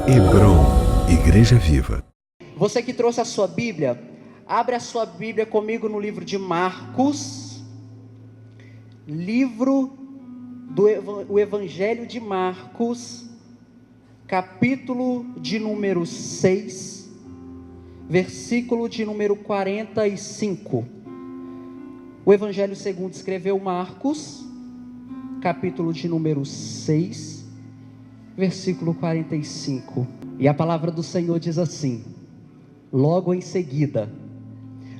Hebron, Igreja Viva. Você que trouxe a sua Bíblia, abre a sua Bíblia comigo no livro de Marcos, o Evangelho de Marcos, capítulo de número 6, versículo de número 45. O Evangelho segundo escreveu Marcos, capítulo de número 6, versículo 45. E a palavra do Senhor diz assim: logo em seguida,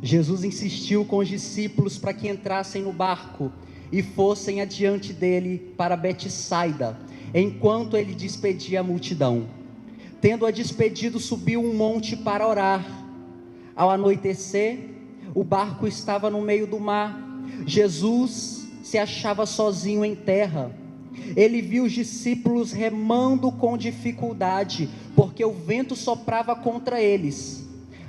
Jesus insistiu com os discípulos para que entrassem no barco e fossem adiante dele para Betsaida, enquanto ele despedia a multidão. Tendo-a despedido, subiu um monte para orar. Ao anoitecer, o barco estava no meio do mar. Jesus se achava sozinho em terra. Ele viu os discípulos remando com dificuldade, porque o vento soprava contra eles.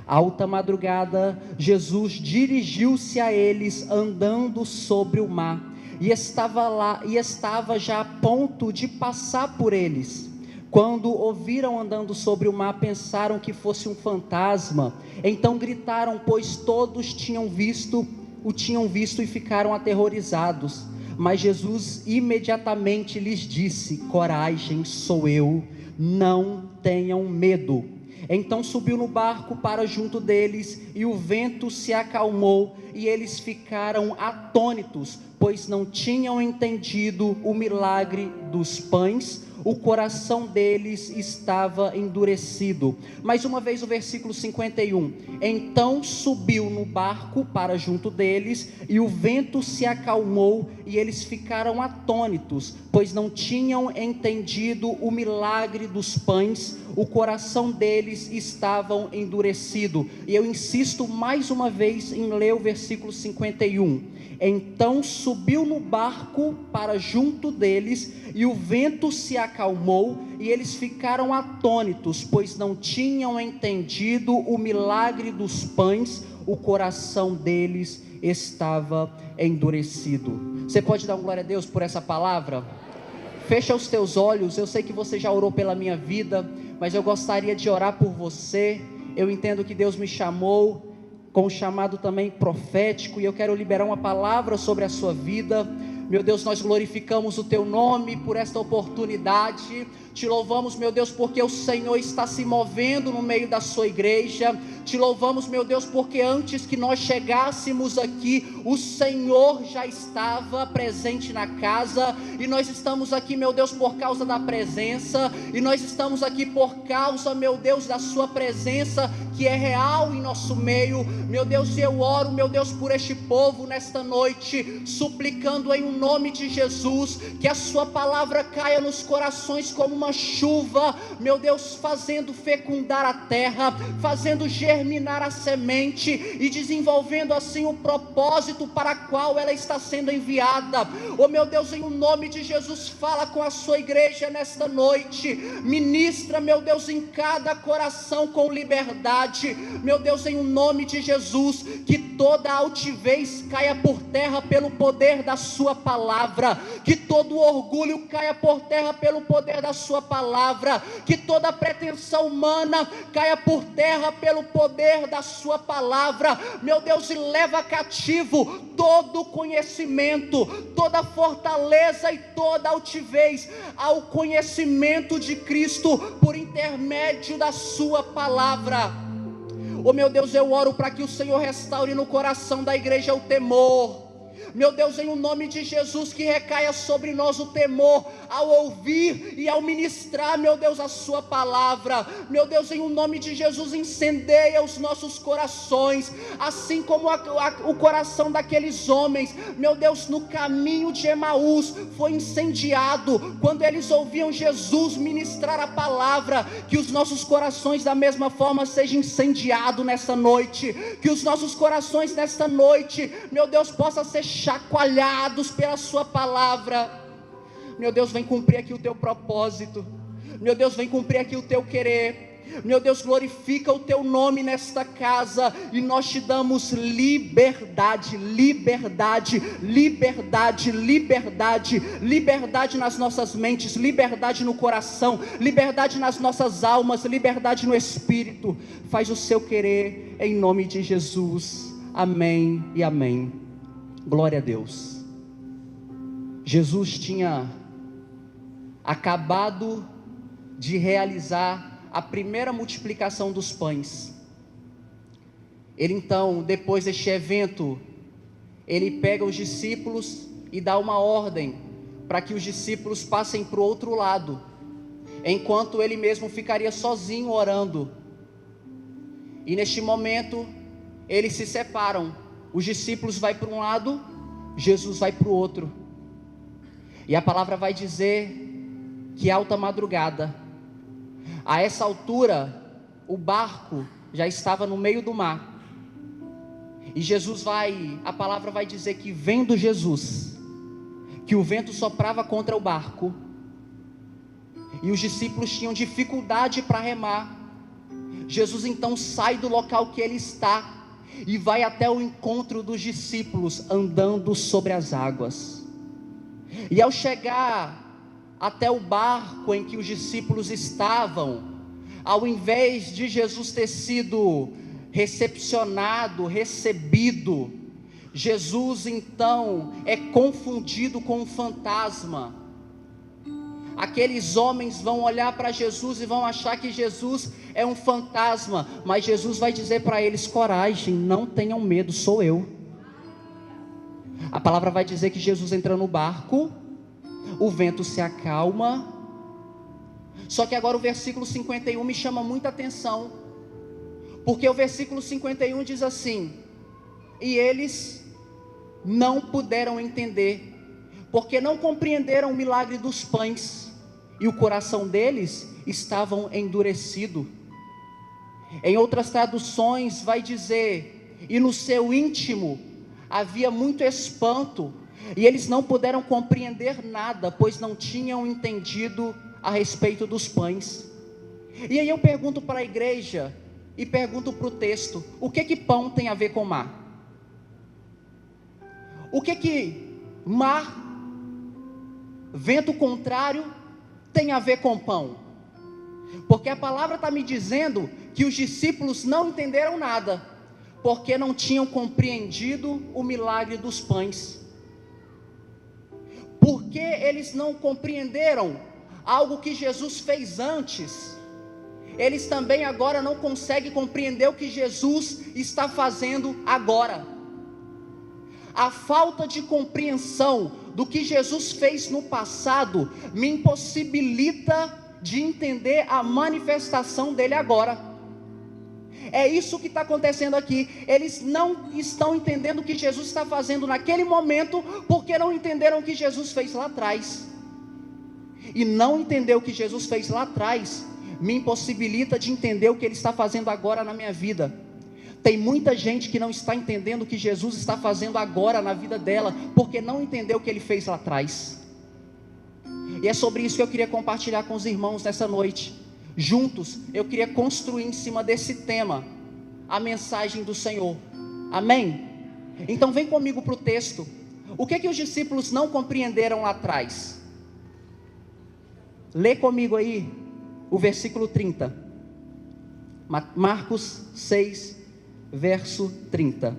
Alta madrugada, Jesus dirigiu-se a eles andando sobre o mar, e estava já a ponto de passar por eles. Quando ouviram andando sobre o mar, pensaram que fosse um fantasma. Então gritaram, pois todos o tinham visto e ficaram aterrorizados. Mas Jesus imediatamente lhes disse: coragem, sou eu, não tenham medo. Então subiu no barco para junto deles, e o vento se acalmou, e eles ficaram atônitos, pois não tinham entendido o milagre dos pães. O coração deles estava endurecido. Mais uma vez o versículo 51. Então subiu no barco para junto deles, e o vento se acalmou, e eles ficaram atônitos, pois não tinham entendido o milagre dos pães. O coração deles estava endurecido. E eu insisto mais uma vez em ler o versículo 51. Então subiu no barco para junto deles, e o vento se acalmou, e eles ficaram atônitos, pois não tinham entendido o milagre dos pães. O coração deles estava endurecido. Você pode dar um glória a Deus por essa palavra? Fecha os teus olhos. Eu sei que você já orou pela minha vida, mas eu gostaria de orar por você. Eu entendo que Deus me chamou com um chamado também profético, e eu quero liberar uma palavra sobre a sua vida. Meu Deus, nós glorificamos o teu nome por esta oportunidade. Te louvamos, meu Deus, porque o Senhor está se movendo no meio da sua igreja. Te louvamos, meu Deus, porque antes que nós chegássemos aqui, o Senhor já estava presente na casa. E nós estamos aqui, meu Deus, por causa da presença. E nós estamos aqui por causa, meu Deus, da sua presença, que é real em nosso meio. Meu Deus, eu oro, meu Deus, por este povo nesta noite, suplicando em nome de Jesus, que a sua palavra caia nos corações como uma chuva, meu Deus, fazendo fecundar a terra, fazendo germinar a semente e desenvolvendo assim o propósito para o qual ela está sendo enviada. Oh meu Deus, em nome de Jesus, fala com a sua igreja nesta noite, ministra, meu Deus, em cada coração com liberdade. Meu Deus, em nome de Jesus, que toda altivez caia por terra pelo poder da sua palavra, que todo orgulho caia por terra pelo poder da sua palavra, que toda pretensão humana caia por terra pelo poder da sua palavra. Meu Deus, e leva cativo todo conhecimento, toda fortaleza e toda altivez ao conhecimento de Cristo por intermédio da sua palavra. Oh meu Deus, eu oro para que o Senhor restaure no coração da igreja o temor. Meu Deus, em o nome de Jesus, que recaia sobre nós o temor ao ouvir e ao ministrar, meu Deus, a sua palavra. Meu Deus, em o nome de Jesus, incendeia os nossos corações, assim como o coração daqueles homens, meu Deus, no caminho de Emaús, foi incendiado, quando eles ouviam Jesus ministrar a palavra. Que os nossos corações da mesma forma sejam incendiados nessa noite, que os nossos corações nesta noite, meu Deus, possam ser chacoalhados pela sua palavra. Meu Deus, vem cumprir aqui o teu propósito. Meu Deus, vem cumprir aqui o teu querer. Meu Deus, glorifica o teu nome nesta casa, e nós te damos liberdade, liberdade, liberdade, liberdade, liberdade nas nossas mentes, liberdade no coração, liberdade nas nossas almas, liberdade no espírito. Faz o seu querer em nome de Jesus, amém e amém. Glória a Deus. Jesus tinha acabado de realizar a primeira multiplicação dos pães. Ele então, depois deste evento, ele pega os discípulos e dá uma ordem para que os discípulos passem para o outro lado, enquanto ele mesmo ficaria sozinho orando. E neste momento, eles se separam. Os discípulos vão para um lado, Jesus vai para o outro. E a palavra vai dizer que alta madrugada, a essa altura, o barco já estava no meio do mar. E a palavra vai dizer que vendo Jesus, que o vento soprava contra o barco, e os discípulos tinham dificuldade para remar. Jesus então sai do local que ele está, e vai até o encontro dos discípulos, andando sobre as águas. E ao chegar até o barco em que os discípulos estavam, ao invés de Jesus ter sido recebido, Jesus então é confundido com um fantasma. Aqueles homens vão olhar para Jesus e vão achar que Jesus é um fantasma, mas Jesus vai dizer para eles: coragem, não tenham medo, sou eu. A palavra vai dizer que Jesus entra no barco, o vento se acalma. Só que agora o versículo 51 me chama muita atenção, porque o versículo 51 diz assim: e eles não puderam entender, porque não compreenderam o milagre dos pães, e o coração deles estava endurecido. Em outras traduções vai dizer: e no seu íntimo havia muito espanto, e eles não puderam compreender nada, pois não tinham entendido a respeito dos pães. E aí eu pergunto para a igreja, e pergunto para o texto: o que pão tem a ver com mar? O que mar, vento contrário, tem a ver com pão? Porque a palavra está me dizendo que os discípulos não entenderam nada, porque não tinham compreendido o milagre dos pães. Porque eles não compreenderam algo que Jesus fez antes, eles também agora não conseguem compreender o que Jesus está fazendo agora. A falta de compreensão do que Jesus fez no passado me impossibilita de entender a manifestação dele agora. É isso que está acontecendo aqui. Eles não estão entendendo o que Jesus está fazendo naquele momento, porque não entenderam o que Jesus fez lá atrás. E não entender o que Jesus fez lá atrás me impossibilita de entender o que Ele está fazendo agora na minha vida. Tem muita gente que não está entendendo o que Jesus está fazendo agora na vida dela, porque não entendeu o que Ele fez lá atrás. E é sobre isso que eu queria compartilhar com os irmãos nessa noite. Juntos, eu queria construir em cima desse tema a mensagem do Senhor. Amém? Então vem comigo para o texto. O que os discípulos não compreenderam lá atrás? Lê comigo aí o versículo 30. Marcos 6, verso 30.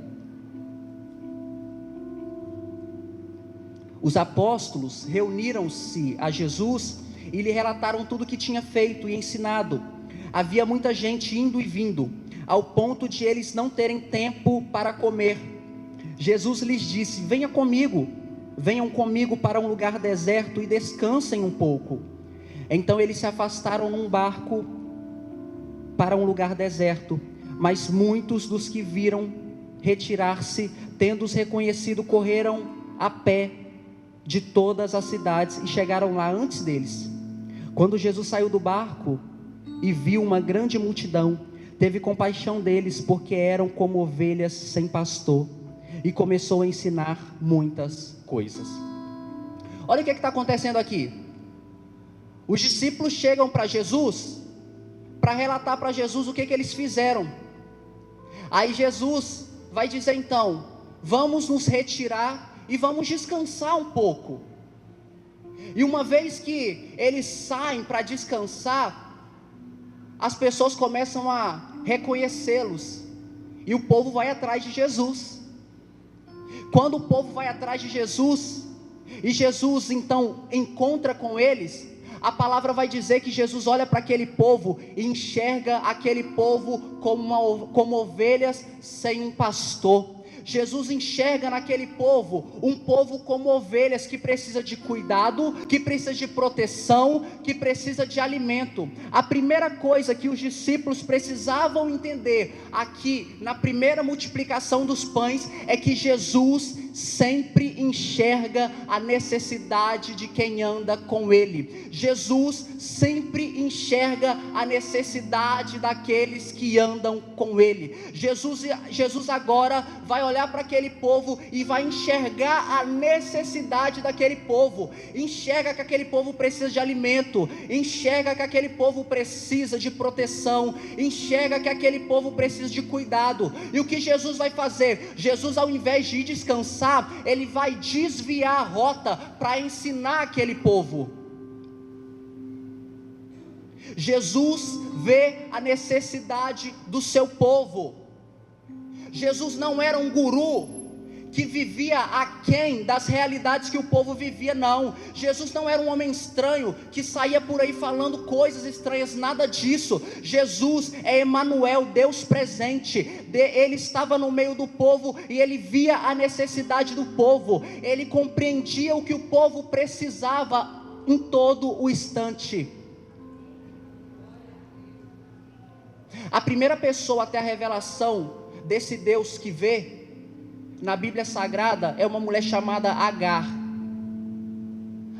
Os apóstolos reuniram-se a Jesus e lhe relataram tudo o que tinha feito e ensinado. Havia muita gente indo e vindo, ao ponto de eles não terem tempo para comer. Jesus lhes disse: venham comigo para um lugar deserto e descansem um pouco. Então eles se afastaram num barco para um lugar deserto, mas muitos dos que viram retirar-se, tendo-os reconhecido, correram a pé de todas as cidades e chegaram lá antes deles. Quando Jesus saiu do barco e viu uma grande multidão, teve compaixão deles, porque eram como ovelhas sem pastor, e começou a ensinar muitas coisas. Olha o que está acontecendo aqui. Os discípulos chegam para Jesus para relatar para Jesus o que eles fizeram. Aí Jesus vai dizer então: vamos nos retirar e vamos descansar um pouco. E uma vez que eles saem para descansar, as pessoas começam a reconhecê-los, e o povo vai atrás de Jesus. Quando o povo vai atrás de Jesus, e Jesus então encontra com eles, a palavra vai dizer que Jesus olha para aquele povo e enxerga aquele povo como ovelhas sem um pastor. Jesus enxerga naquele povo um povo como ovelhas que precisa de cuidado, que precisa de proteção, que precisa de alimento. A primeira coisa que os discípulos precisavam entender aqui na primeira multiplicação dos pães é que Jesus sempre enxerga a necessidade de quem anda com ele. Jesus sempre enxerga a necessidade daqueles que andam com ele. Jesus agora vai olhar para aquele povo e vai enxergar a necessidade daquele povo. Enxerga que aquele povo precisa de alimento, enxerga que aquele povo precisa de proteção, enxerga que aquele povo precisa de cuidado. E o que Jesus vai fazer? Jesus, ao invés de descansar, ele vai desviar a rota para ensinar aquele povo. Jesus vê a necessidade do seu povo. Jesus não era um guru que vivia aquém das realidades que o povo vivia, não. Jesus não era um homem estranho que saía por aí falando coisas estranhas, nada disso. Jesus é Emanuel, Deus presente. Ele estava no meio do povo e ele via a necessidade do povo. Ele compreendia o que o povo precisava em todo o instante. A primeira pessoa a ter a revelação desse Deus que vê na Bíblia Sagrada é uma mulher chamada Agar.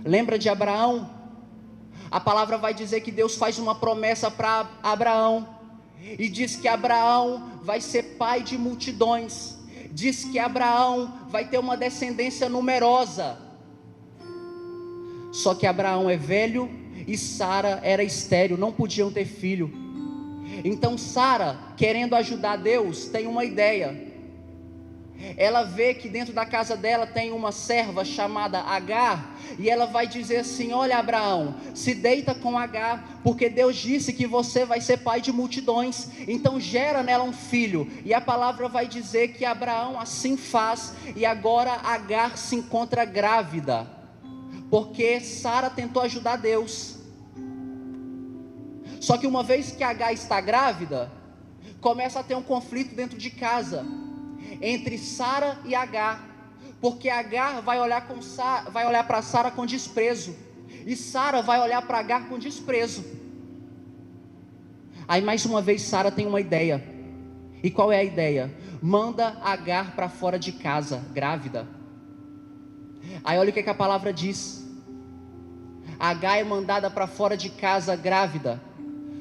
Lembra de Abraão? A palavra vai dizer que Deus faz uma promessa para Abraão e diz que Abraão vai ser pai de multidões, diz que Abraão vai ter uma descendência numerosa. Só que Abraão é velho e Sara era estéril, não podiam ter filho. Então Sara, querendo ajudar Deus, tem uma ideia. Ela vê que dentro da casa dela tem uma serva chamada Agar, e ela vai dizer assim: olha Abraão, se deita com Agar, porque Deus disse que você vai ser pai de multidões, então gera nela um filho. E a palavra vai dizer que Abraão assim faz, e agora Agar se encontra grávida, porque Sara tentou ajudar Deus. Só que uma vez que Agar está grávida, começa a ter um conflito dentro de casa entre Sara e Agar, porque Agar vai olhar para Sara com desprezo, e Sara vai olhar para Agar com desprezo. Aí mais uma vez Sara tem uma ideia. E qual é a ideia? Manda Agar para fora de casa, grávida. Aí olha o que a palavra diz: Agar é mandada para fora de casa grávida,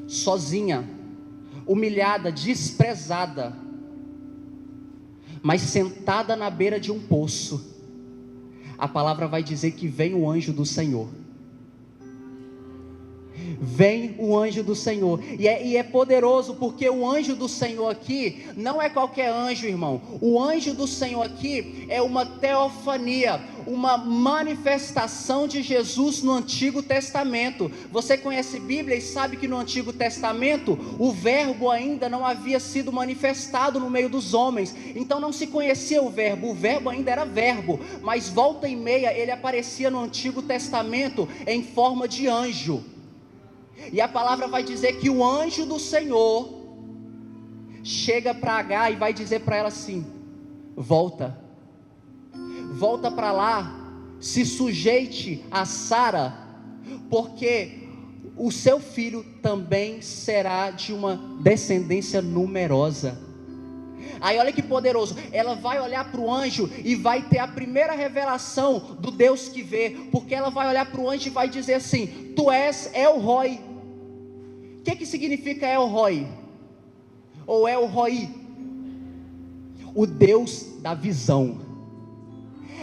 sozinha, humilhada, desprezada, mas sentada na beira de um poço. A palavra vai dizer que vem o anjo do Senhor. Vem o anjo do Senhor, e é poderoso, porque o anjo do Senhor aqui não é qualquer anjo, irmão. O anjo do Senhor aqui é uma teofania, uma manifestação de Jesus no Antigo Testamento. Você conhece Bíblia e sabe que no Antigo Testamento o verbo ainda não havia sido manifestado no meio dos homens, então não se conhecia o verbo ainda era verbo, mas volta e meia ele aparecia no Antigo Testamento em forma de anjo. E a palavra vai dizer que o anjo do Senhor chega para Agar e vai dizer para ela assim: volta para lá, se sujeite a Sara, porque o seu filho também será de uma descendência numerosa. Aí olha que poderoso, ela vai olhar para o anjo e vai ter a primeira revelação do Deus que vê, porque ela vai olhar para o anjo e vai dizer assim: tu és El Roi. O que significa El Roi? Ou El Roi? O Deus da visão.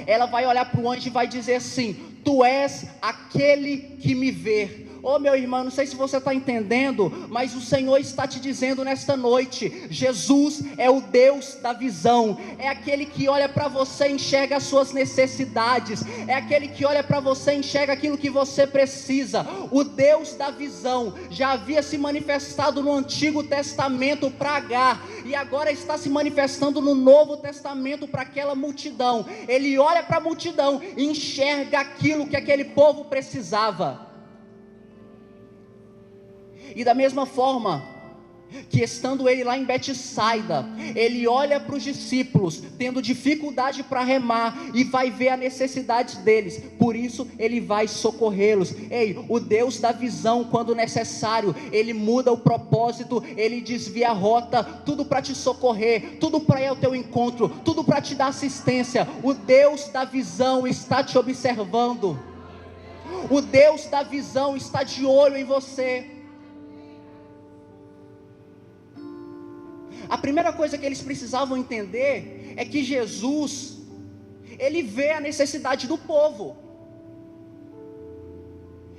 Ela vai olhar para o anjo e vai dizer assim: tu és aquele que me vê. Oh, meu irmão, não sei se você está entendendo, mas o Senhor está te dizendo nesta noite: Jesus é o Deus da visão, é aquele que olha para você e enxerga as suas necessidades, é aquele que olha para você e enxerga aquilo que você precisa. O Deus da visão já havia se manifestado no Antigo Testamento para Agar, e agora está se manifestando no Novo Testamento para aquela multidão. Ele olha para a multidão e enxerga aquilo que aquele povo precisava. E da mesma forma que, estando ele lá em Betsaida, ele olha para os discípulos tendo dificuldade para remar e vai ver a necessidade deles, por isso ele vai socorrê-los. Ei, o Deus da visão, quando necessário, ele muda o propósito, ele desvia a rota, tudo para te socorrer, tudo para ir ao teu encontro, tudo para te dar assistência. O Deus da visão está te observando, o Deus da visão está de olho em você. A primeira coisa que eles precisavam entender é que Jesus, ele vê a necessidade do povo,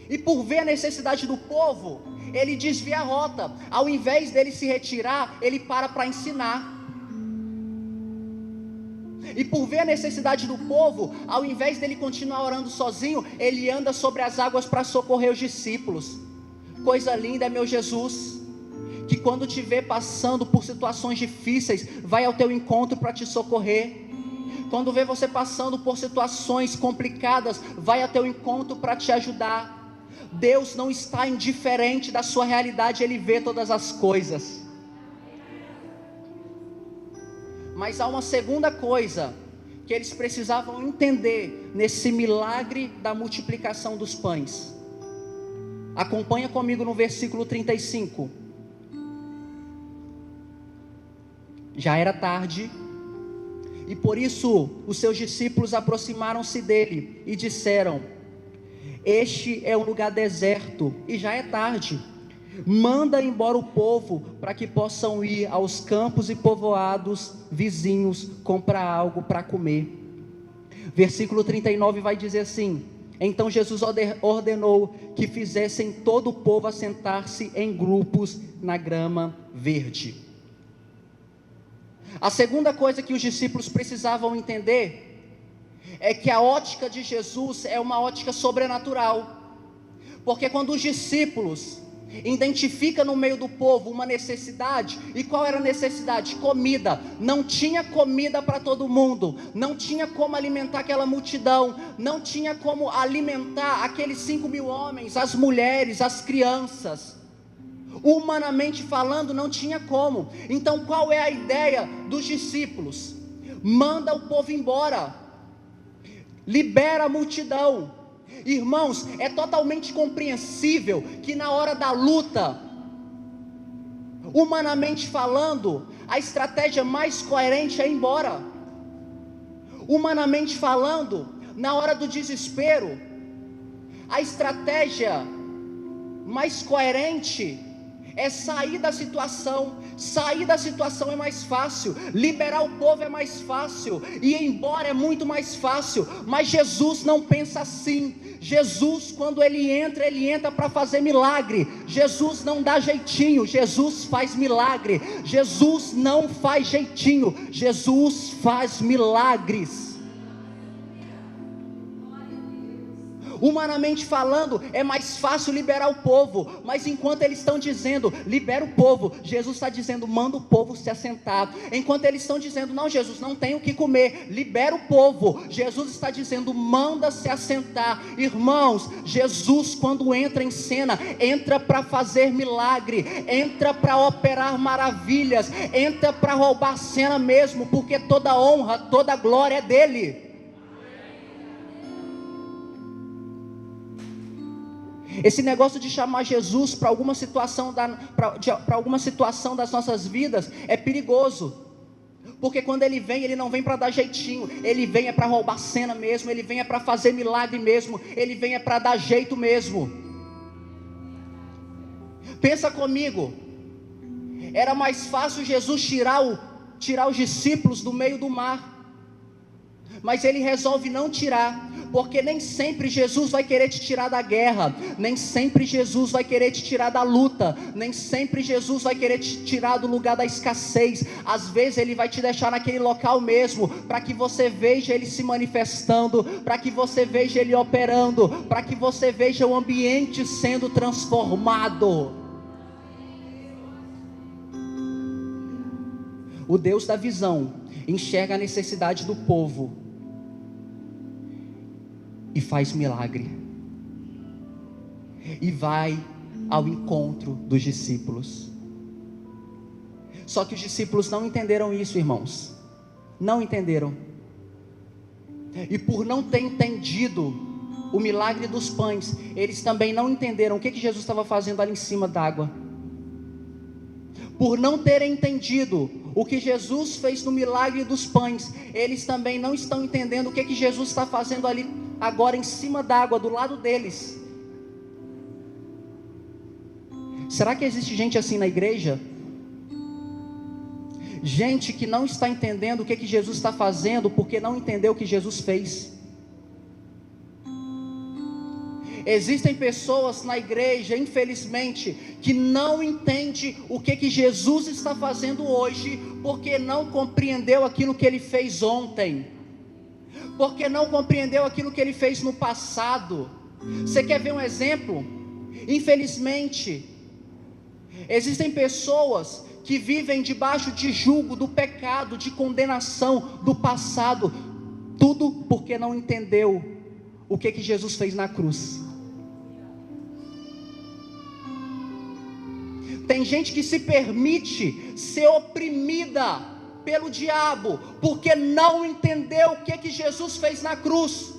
e por ver a necessidade do povo, ele desvia a rota. Ao invés dele se retirar, ele para ensinar. E por ver a necessidade do povo, ao invés dele continuar orando sozinho, ele anda sobre as águas para socorrer os discípulos. Coisa linda é meu Jesus, que quando te vê passando por situações difíceis, vai ao teu encontro para te socorrer. Quando vê você passando por situações complicadas, vai ao teu encontro para te ajudar. Deus não está indiferente da sua realidade, Ele vê todas as coisas. Mas há uma segunda coisa que eles precisavam entender nesse milagre da multiplicação dos pães. Acompanha comigo no versículo 35. Já era tarde, e por isso os seus discípulos aproximaram-se dele e disseram: este é um lugar deserto e já é tarde, manda embora o povo para que possam ir aos campos e povoados vizinhos comprar algo para comer. Versículo 39 vai dizer assim: então Jesus ordenou que fizessem todo o povo assentar-se em grupos na grama verde. A segunda coisa que os discípulos precisavam entender é que a ótica de Jesus é uma ótica sobrenatural, porque quando os discípulos identificam no meio do povo uma necessidade, e qual era a necessidade? Comida. Não tinha comida para todo mundo, não tinha como alimentar aquela multidão, não tinha como alimentar aqueles 5.000 homens, as mulheres, as crianças. Humanamente falando, não tinha como. Então qual é a ideia dos discípulos? Manda o povo embora, libera a multidão. Irmãos, é totalmente compreensível que na hora da luta, humanamente falando, a estratégia mais coerente é ir embora. Humanamente falando, na hora do desespero, a estratégia mais coerente é sair da situação. Sair da situação é mais fácil, liberar o povo é mais fácil, e ir embora é muito mais fácil. Mas Jesus não pensa assim. Jesus, quando ele entra para fazer milagre. Jesus não dá jeitinho, Jesus faz milagre. Jesus não faz jeitinho, Jesus faz milagres. Humanamente falando, é mais fácil liberar o povo, mas enquanto eles estão dizendo, libera o povo, Jesus está dizendo, manda o povo se assentar. Enquanto eles estão dizendo, não, Jesus, não tem o que comer, libera o povo, Jesus está dizendo, manda se assentar. Irmãos, Jesus, quando entra em cena, entra para fazer milagre, entra para operar maravilhas, entra para roubar a cena mesmo, porque toda honra, toda glória é dele. Esse negócio de chamar Jesus para alguma situação das nossas vidas é perigoso, porque quando ele vem, ele não vem para dar jeitinho, ele vem é para roubar cena mesmo, ele vem é para fazer milagre mesmo, ele vem é para dar jeito mesmo. Pensa comigo, era mais fácil Jesus tirar os discípulos do meio do mar, mas ele resolve não tirar, porque nem sempre Jesus vai querer te tirar da guerra, nem sempre Jesus vai querer te tirar da luta, nem sempre Jesus vai querer te tirar do lugar da escassez. Às vezes ele vai te deixar naquele local mesmo, para que você veja ele se manifestando, para que você veja ele operando, para que você veja o ambiente sendo transformado. O Deus da visão enxerga a necessidade do povo e faz milagre, e vai ao encontro dos discípulos. Só que os discípulos não entenderam isso, irmãos, não entenderam, e por não ter entendido o milagre dos pães, eles também não entenderam o que Jesus estava fazendo ali em cima d'água. Por não terem entendido o que Jesus fez no milagre dos pães, eles também não estão entendendo o que Jesus está fazendo ali agora em cima d'água, do lado deles. Será que existe gente assim na igreja? Gente que não está entendendo o que Jesus está fazendo, porque não entendeu o que Jesus fez. Existem pessoas na igreja, infelizmente, que não entendem o que Jesus está fazendo hoje, porque não compreendeu aquilo que Ele fez ontem, porque não compreendeu aquilo que Ele fez no passado. Você quer ver um exemplo? Infelizmente, existem pessoas que vivem debaixo de julgo do pecado, de condenação do passado, tudo porque não entendeu o que Jesus fez na cruz. Tem gente que se permite ser oprimida pelo diabo, porque não entendeu o que Jesus fez na cruz.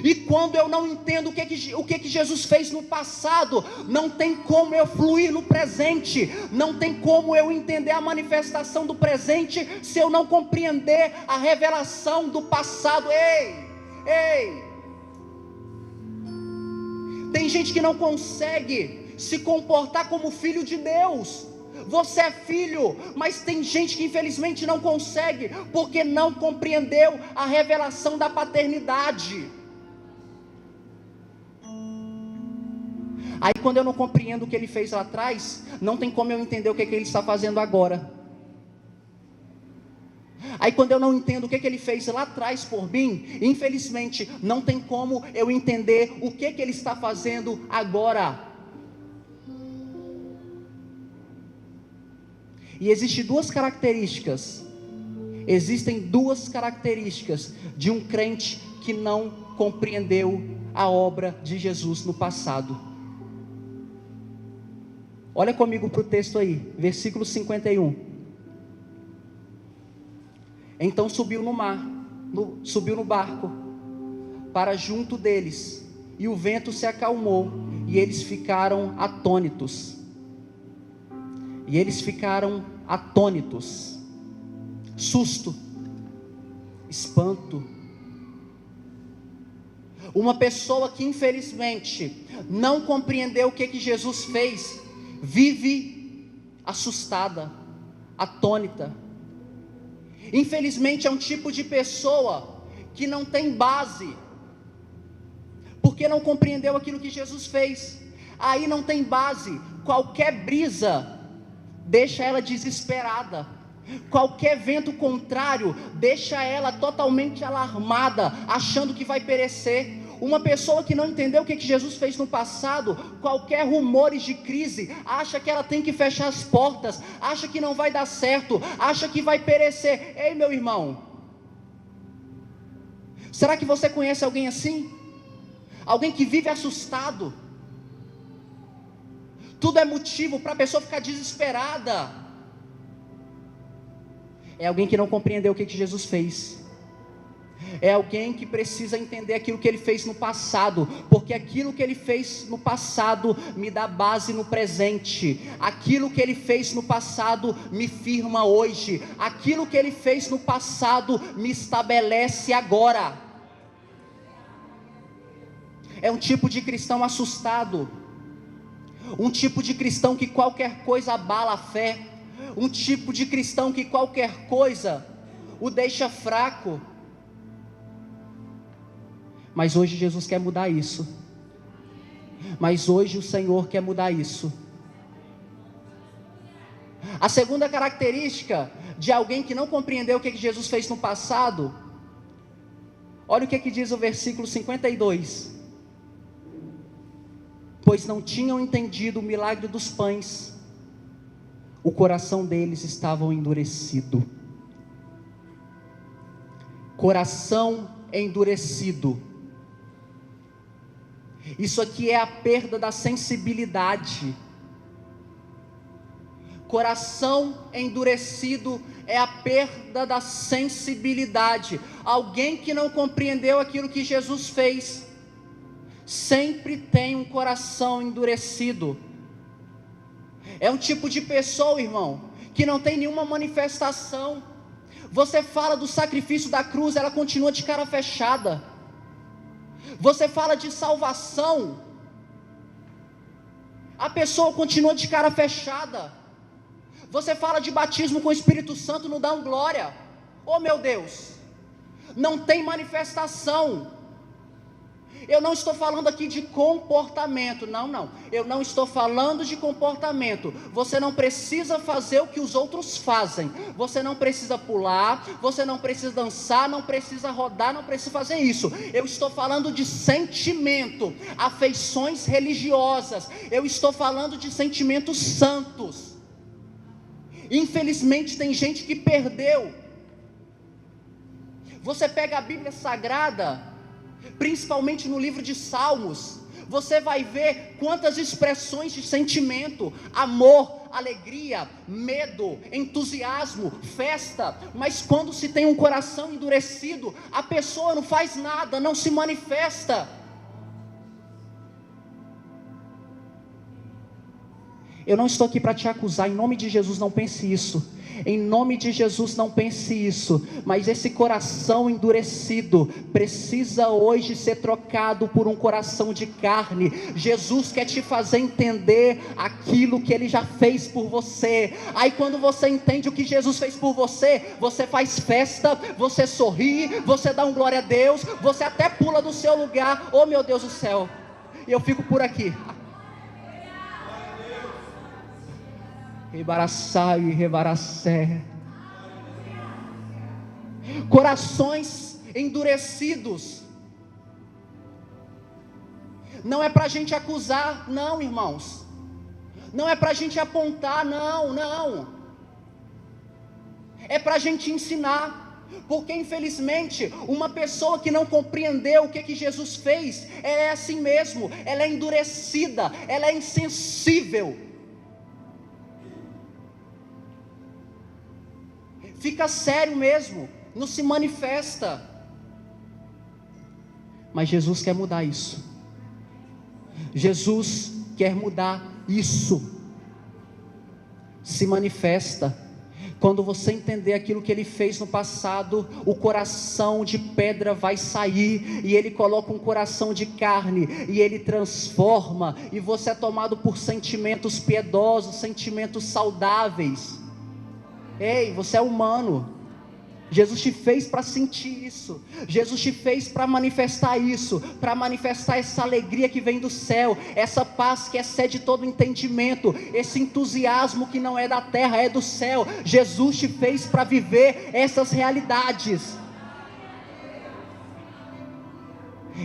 E quando eu não entendo o que Jesus fez no passado, não tem como eu fluir no presente, não tem como eu entender a manifestação do presente, se eu não compreender a revelação do passado. Ei! Tem gente que não consegue se comportar como filho de Deus. Você é filho, mas tem gente que infelizmente não consegue, porque não compreendeu a revelação da paternidade. Aí quando eu não compreendo o que Ele fez lá atrás, não tem como eu entender o que Ele está fazendo agora. Aí quando eu não entendo o que Ele fez lá atrás por mim, infelizmente não tem como eu entender o que Ele está fazendo agora. E existem duas características de um crente que não compreendeu a obra de Jesus no passado. Olha comigo para o texto aí, versículo 51. Então subiu no barco, para junto deles, e o vento se acalmou, e eles ficaram atônitos. Susto, espanto. Uma pessoa que infelizmente não compreendeu o que Jesus fez, vive assustada, atônita. Infelizmente é um tipo de pessoa que não tem base, porque não compreendeu aquilo que Jesus fez. Aí não tem base, qualquer brisa deixa ela desesperada, qualquer vento contrário deixa ela totalmente alarmada, achando que vai perecer. Uma pessoa que não entendeu o que Jesus fez no passado, qualquer rumores de crise, acha que ela tem que fechar as portas, acha que não vai dar certo, acha que vai perecer. Ei, meu irmão, será que você conhece alguém assim? Alguém que vive assustado? Tudo é motivo para a pessoa ficar desesperada. É alguém que não compreendeu o que Jesus fez. É alguém que precisa entender aquilo que Ele fez no passado, porque aquilo que Ele fez no passado me dá base no presente. Aquilo que Ele fez no passado me firma hoje. Aquilo que Ele fez no passado me estabelece agora. É um tipo de cristão assustado, um tipo de cristão que qualquer coisa abala a fé, um tipo de cristão que qualquer coisa o deixa fraco. Mas hoje Jesus quer mudar isso. Mas hoje o Senhor quer mudar isso. A segunda característica de alguém que não compreendeu o que Jesus fez no passado, olha o que diz o versículo 52. Pois não tinham entendido o milagre dos pães, o coração deles estava endurecido. Coração endurecido. Isso aqui é a perda da sensibilidade. Coração endurecido é a perda da sensibilidade. Alguém que não compreendeu aquilo que Jesus fez, sempre tem um coração endurecido. É um tipo de pessoa, irmão, que não tem nenhuma manifestação. Você fala do sacrifício da cruz, ela continua de cara fechada. Você fala de salvação, a pessoa continua de cara fechada. Você fala de batismo com o Espírito Santo, não dá um glória. Oh meu Deus, não tem manifestação. Eu não estou falando aqui de comportamento, não, eu não estou falando de comportamento. Você não precisa fazer o que os outros fazem, você não precisa pular, você não precisa dançar, não precisa rodar, não precisa fazer isso. Eu estou falando de sentimento, afeições religiosas, eu estou falando de sentimentos santos. Infelizmente tem gente que perdeu. Você pega a Bíblia Sagrada, principalmente no livro de Salmos, você vai ver quantas expressões de sentimento: amor, alegria, medo, entusiasmo, festa. Mas quando se tem um coração endurecido, a pessoa não faz nada, não se manifesta. Eu não estou aqui para te acusar, em nome de Jesus não pense isso. Em nome de Jesus não pense isso. Mas esse coração endurecido precisa hoje ser trocado por um coração de carne. Jesus quer te fazer entender aquilo que Ele já fez por você. Aí quando você entende o que Jesus fez por você, você faz festa, você sorri, você dá um glória a Deus, você até pula do seu lugar. Oh meu Deus do céu, e eu fico por aqui. Rebaraçai e rebaracé. Corações endurecidos. Não é para a gente acusar, não, irmãos. Não é para a gente apontar, não. É para a gente ensinar. Porque infelizmente, uma pessoa que não compreendeu o que Jesus fez, ela é assim mesmo, ela é endurecida, ela é insensível. Fica sério mesmo, não se manifesta. Mas Jesus quer mudar isso. Jesus quer mudar isso. Se manifesta. Quando você entender aquilo que Ele fez no passado, o coração de pedra vai sair, e Ele coloca um coração de carne, e Ele transforma, e você é tomado por sentimentos piedosos, sentimentos saudáveis. Ei, você é humano. Jesus te fez para sentir isso. Jesus te fez para manifestar isso, para manifestar essa alegria que vem do céu, essa paz que excede todo entendimento, esse entusiasmo que não é da terra, é do céu. Jesus te fez para viver essas realidades.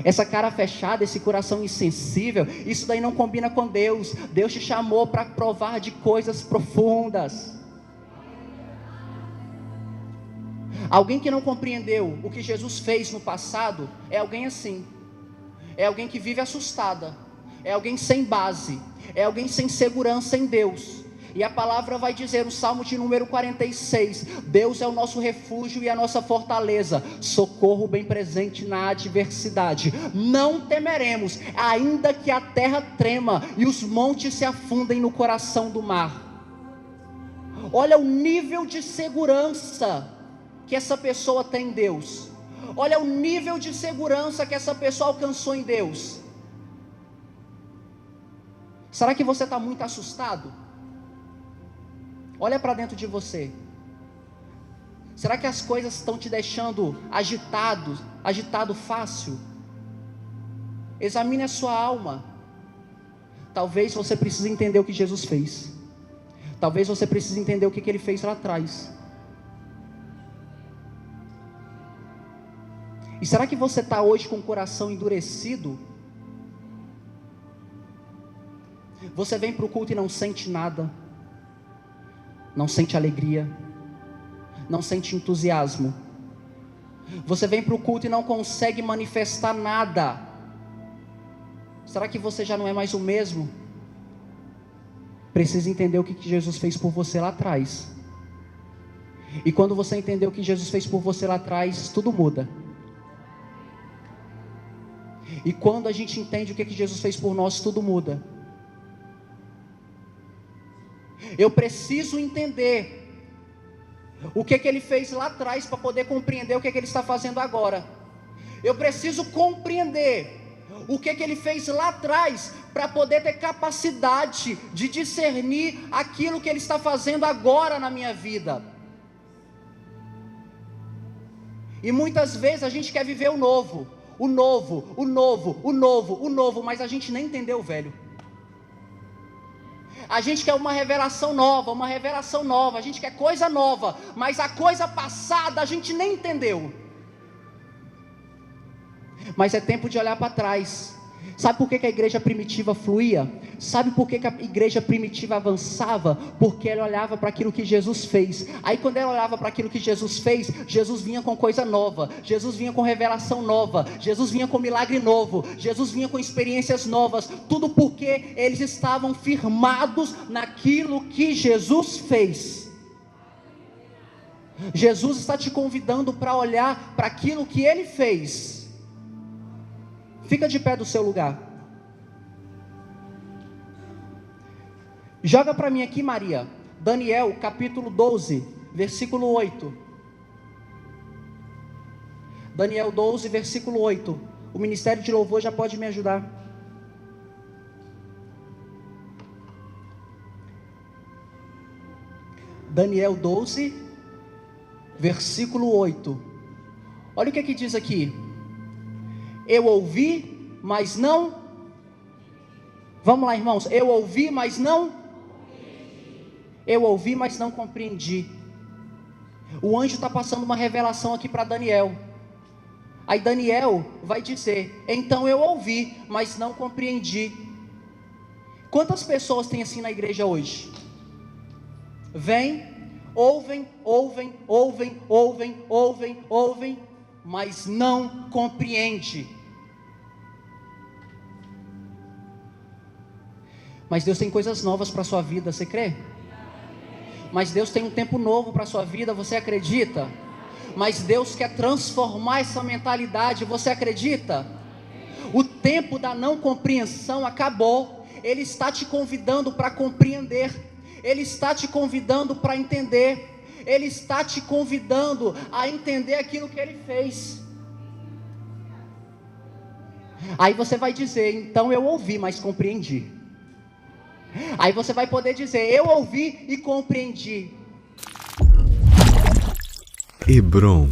Essa cara fechada, esse coração insensível, isso daí não combina com Deus. Deus te chamou para provar de coisas profundas. Alguém que não compreendeu o que Jesus fez no passado, é alguém assim, é alguém que vive assustada, é alguém sem base, é alguém sem segurança em Deus. E a palavra vai dizer no Salmo de número 46, Deus é o nosso refúgio e a nossa fortaleza, socorro bem presente na adversidade. Não temeremos, ainda que a terra trema e os montes se afundem no coração do mar. Olha o nível de segurança que essa pessoa tem em Deus. Olha o nível de segurança que essa pessoa alcançou em Deus. Será que você está muito assustado? Olha para dentro de você. Será que as coisas estão te deixando agitado fácil? Examine a sua alma. Talvez você precise entender o que Jesus fez. Talvez você precise entender o que Ele fez lá atrás. E será que você está hoje com o coração endurecido? Você vem para o culto e não sente nada. Não sente alegria. Não sente entusiasmo. Você vem para o culto e não consegue manifestar nada. Será que você já não é mais o mesmo? Precisa entender o que Jesus fez por você lá atrás. E quando você entender o que Jesus fez por você lá atrás, tudo muda. E quando a gente entende o que Jesus fez por nós, tudo muda. Eu preciso entender o que Ele fez lá atrás para poder compreender o que Ele está fazendo agora. Eu preciso compreender o que Ele fez lá atrás para poder ter capacidade de discernir aquilo que Ele está fazendo agora na minha vida. E muitas vezes a gente quer viver o novo, mas a gente nem entendeu o velho. A gente quer uma revelação nova, a gente quer coisa nova, mas a coisa passada a gente nem entendeu. Mas é tempo de olhar para trás. Sabe por que a igreja primitiva fluía? Sabe por que a igreja primitiva avançava? Porque ela olhava para aquilo que Jesus fez. Aí quando ela olhava para aquilo que Jesus fez, Jesus vinha com coisa nova, Jesus vinha com revelação nova, Jesus vinha com milagre novo, Jesus vinha com experiências novas. Tudo porque eles estavam firmados naquilo que Jesus fez. Jesus está te convidando para olhar para aquilo que Ele fez. Fica de pé do seu lugar. Joga para mim aqui, Maria, Daniel capítulo 12, versículo 8. Daniel 12, versículo 8. O ministério de louvor já pode me ajudar. Daniel 12, versículo 8. Olha o que diz aqui. Eu ouvi, mas não... Vamos lá, irmãos. Eu ouvi, mas não... Eu ouvi, mas não compreendi. O anjo está passando uma revelação aqui para Daniel. Aí Daniel vai dizer: então eu ouvi, mas não compreendi. Quantas pessoas tem assim na igreja hoje? Vem, ouvem, mas não compreende. Mas Deus tem coisas novas para a sua vida, você crê? Mas Deus tem um tempo novo para a sua vida, você acredita? Mas Deus quer transformar essa mentalidade, você acredita? O tempo da não compreensão acabou. Ele está te convidando para compreender. Ele está te convidando para entender. Ele está te convidando a entender aquilo que Ele fez. Aí você vai dizer: então eu ouvi, mas compreendi. Aí você vai poder dizer: eu ouvi e compreendi. Hebron.